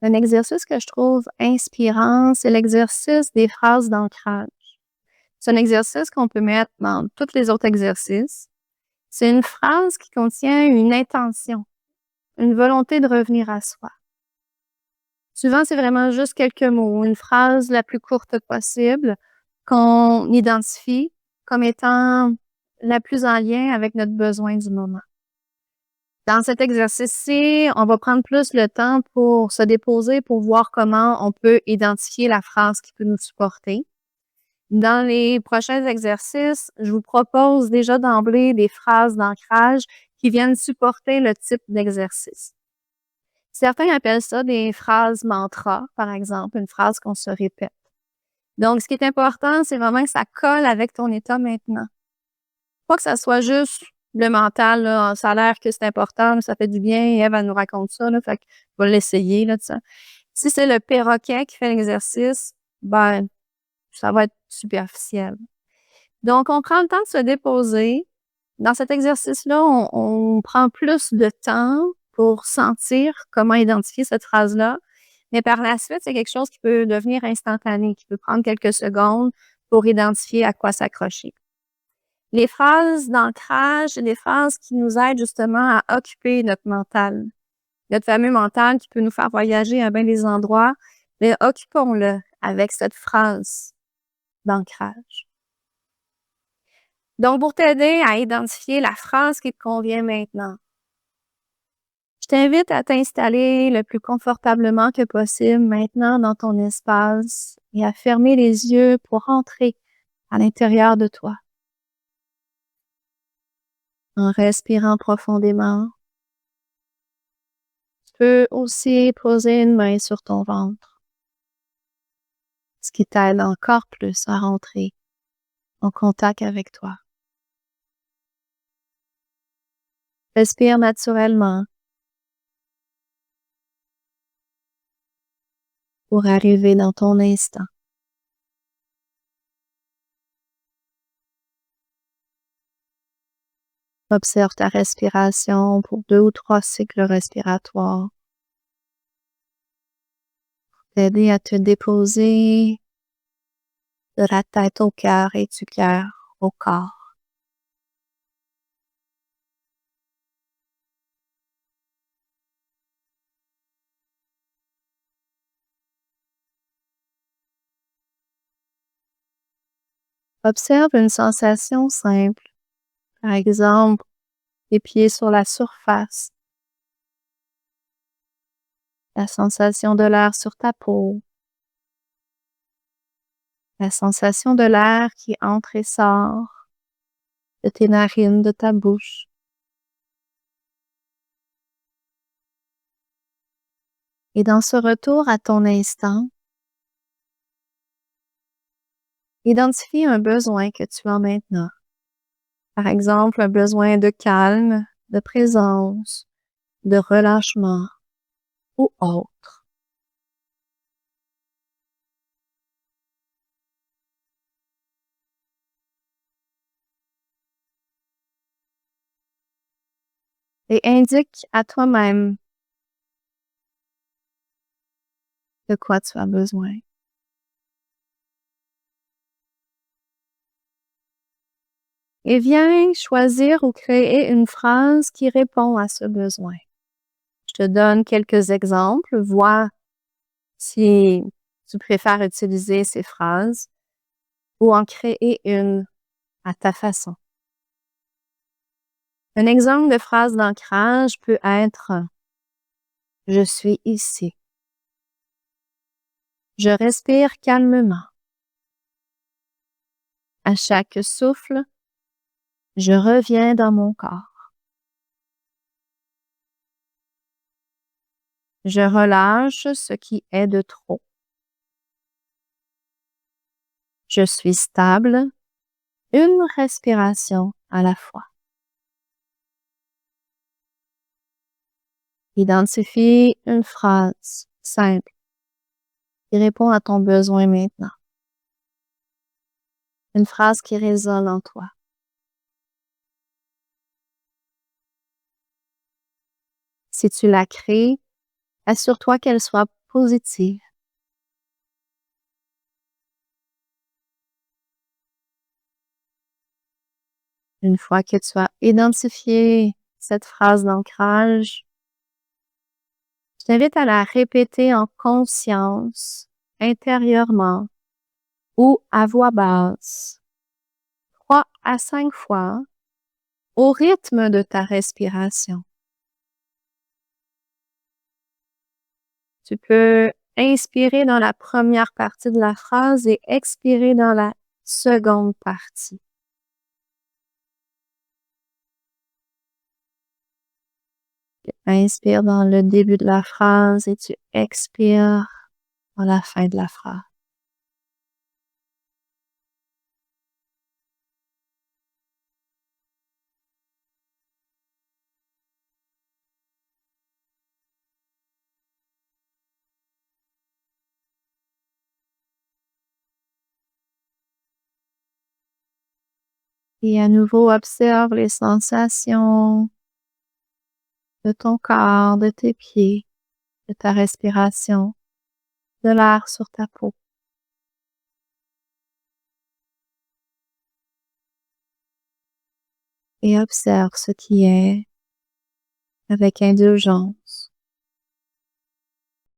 Un exercice que je trouve inspirant, c'est l'exercice des phrases d'ancrage. C'est un exercice qu'on peut mettre dans tous les autres exercices. C'est une phrase qui contient une intention, une volonté de revenir à soi. Souvent, c'est vraiment juste quelques mots, une phrase la plus courte possible qu'on identifie comme étant la plus en lien avec notre besoin du moment. Dans cet exercice-ci, on va prendre plus le temps pour se déposer, pour voir comment on peut identifier la phrase qui peut nous supporter. Dans les prochains exercices, je vous propose déjà d'emblée des phrases d'ancrage qui viennent supporter le type d'exercice. Certains appellent ça des phrases mantra, par exemple, une phrase qu'on se répète. Donc, ce qui est important, c'est vraiment que ça colle avec ton état maintenant. Pas que ça soit juste le mental, là, ça a l'air que c'est important, ça fait du bien, Ève, elle nous raconte ça, là, fait que je vais l'essayer, là, ça. Si c'est le perroquet qui fait l'exercice, ben, ça va être superficiel. Donc, on prend le temps de se déposer. Dans cet exercice-là, on prend plus de temps pour sentir comment identifier cette phrase-là. Mais par la suite, c'est quelque chose qui peut devenir instantané, qui peut prendre quelques secondes pour identifier à quoi s'accrocher. Les phrases d'ancrage, c'est des phrases qui nous aident justement à occuper notre mental. Notre fameux mental qui peut nous faire voyager à bien des endroits, mais occupons-le avec cette phrase d'ancrage. Donc, pour t'aider à identifier la phrase qui te convient maintenant, je t'invite à t'installer le plus confortablement que possible maintenant dans ton espace et à fermer les yeux pour entrer à l'intérieur de toi. En respirant profondément, tu peux aussi poser une main sur ton ventre, ce qui t'aide encore plus à rentrer en contact avec toi. Respire naturellement pour arriver dans ton instant. Observe ta respiration pour 2 ou 3 cycles respiratoires. T'aider à te déposer de la tête au cœur et du cœur au corps. Observe une sensation simple. Par exemple, les pieds sur la surface, la sensation de l'air sur ta peau, la sensation de l'air qui entre et sort de tes narines, de ta bouche. Et dans ce retour à ton instant, identifie un besoin que tu as maintenant. Par exemple, un besoin de calme, de présence, de relâchement ou autre. Et indique à toi-même de quoi tu as besoin. Et viens choisir ou créer une phrase qui répond à ce besoin. Je te donne quelques exemples. Vois si tu préfères utiliser ces phrases ou en créer une à ta façon. Un exemple de phrase d'ancrage peut être « Je suis ici ». Je respire calmement. À chaque souffle, je reviens dans mon corps. Je relâche ce qui est de trop. Je suis stable, une respiration à la fois. Identifie une phrase simple qui répond à ton besoin maintenant. Une phrase qui résonne en toi. Si tu la crées, assure-toi qu'elle soit positive. Une fois que tu as identifié cette phrase d'ancrage, je t'invite à la répéter en conscience, intérieurement ou à voix basse, 3 à 5 fois, au rythme de ta respiration. Tu peux inspirer dans la première partie de la phrase et expirer dans la seconde partie. Inspire dans le début de la phrase et tu expires dans la fin de la phrase. Et à nouveau, observe les sensations de ton corps, de tes pieds, de ta respiration, de l'air sur ta peau. Et observe ce qui est avec indulgence.